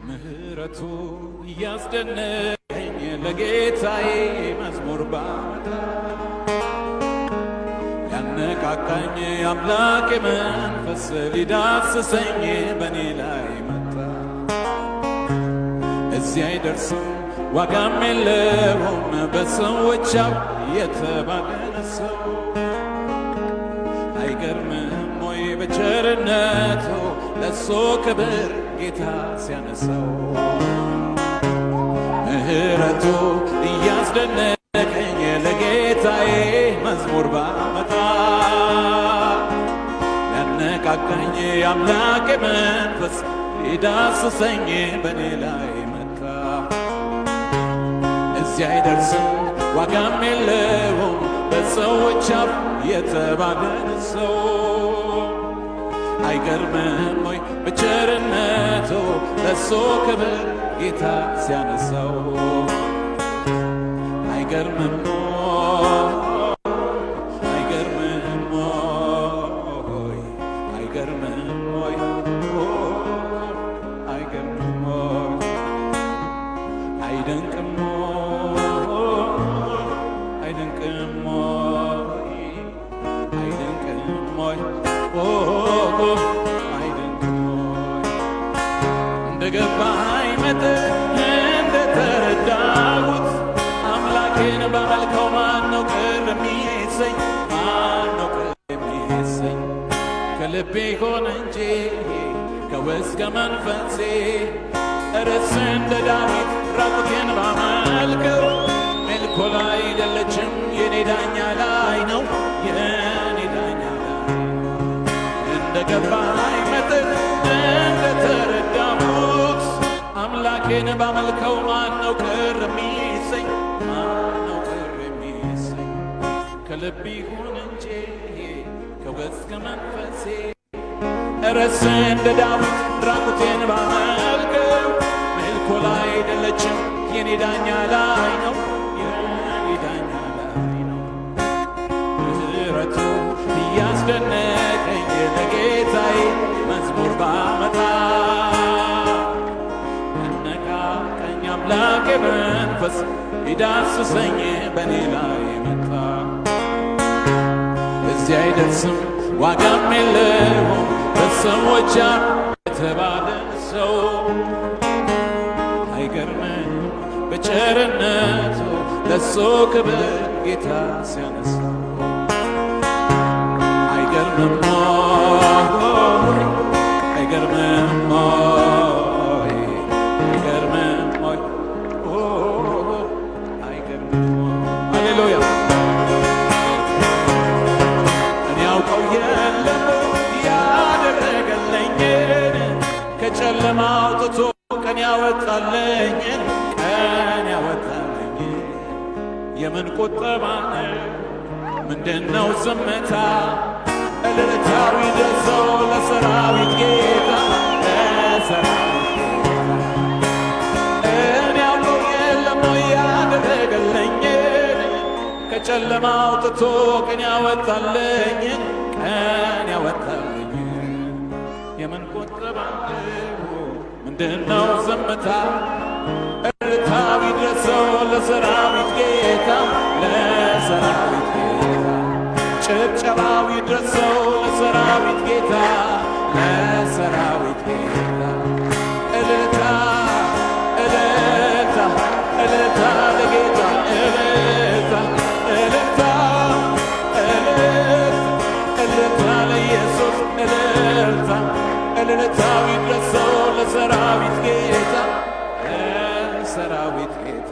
ምህረቱ ያስደነቀኝ ለጌታዬ መዝሙር ባመጣ ያነቃቃኝ አምላኬ መንፈስ ሊዳስሰኝ በኔ ላይ መጣ። እዚያ አይደርስም ዋጋም የለውም በሰዎች አፍ የተባለ ሰው። አይገርምም ወይ በቸርነቱ ለሱ ክብር ጌታ ሲያነሳው። ምህረቱ እያስደነቀኝ ለጌታዬ መዝሙር ባመጣ ያነቃቃኝ አምላኬ መንፈስ ሊዳስሰኝ በኔ ላይ መጣ። እዚያ አይደርስም ዋጋም የለውም በሰዎች አፍ የተባለን ሰው። አይገርምም ወይ በቸርነቱ ለሱ ክብር ጌታ ሲያነሳው። አይገርምም አይገርምም ወይ አይገርምም ወይ አይገርምም ወይ አይደንቅም አይደንቅም አይደንቅም ወይ አይደንቅም እንደገባኝ መጠን እንደተረዳሁት አምላኬን ባመልከው ማነው ቅር የሚሰኝ? ማነው ቅር የሚሰኝ? ከልቤ ሆነ እንጂ ከውስጥ ከመንፈሴ እርስ እንደ ዳዊት ራቁቴን ባመልከው ሜልኮል አይደለችም የኔ ዳኛ ላይ ነው የኔ ዳኛ ላይ እንደገባኝ መጠን እንደተረዳሁት አምላኬን ባመልከው ማነው ቅር የሚሰኝ? ማነው ቅር የሚሰኝ? ከልብ ይሁን እንጂ ከውስጥ ከመንፈሴ እርስ እንደ ዳዊት ራቁቴን ባመልከው ሜልኮል አይደለችም የኔ ዳኛ ላይ ነው የኔ ዳኛ ላይ ነው። ምህረቱ እያስደነቀኝ ለጌታዬ መዝሙር ባመጣ ያነቃቃኝ አምላኬ መንፈስ ሊዳስሰኝ በኔ ላይ መጣ። እዚያ አይደርስም ዋጋም የለውም በሰዎች አፍ የተባለ ሰው። አይገርምም በቸርነቱ ለሱ ክብር ጌታ ሲያነሳው። አይገርምም አይገርምም አይገርምም አይገርምም ሃሌሉያ። እኔ ያውቀው የለም ያደረገልኝን ከጨለማ አውጥቶ ቀን ያወጣልኝን ቀን ያወጣልኝን የምን ቁጠባ ምንድነው ዝምታ? እልልታዊ ደርሰው ለሰራዊት ጌታ ለሰራዊት ጌታ እኔ ያውቀው የለም ያደረገልኝን ከጨለማ አውጥቶ ቀን ያወጣልኝን ቀን ያወጣልኝን የምን ቁጠባ ምንድነው ዝምታ? እልልታዊ ደርሰው ለሰራዊት ጌታ ለሰራዊት ጌታ ጭብጨባዊ ደርሰው ለሰራዊት ጌታ ለሰራዊት ጌታ እልልታ እልልታ እልልታ ለጌታ እልልታ እልልታ እልልታ ለኢየሱስ እልልታ እልልታዊ ደርሰው ለሰራዊት ጌታ ለሰራዊት ጌታ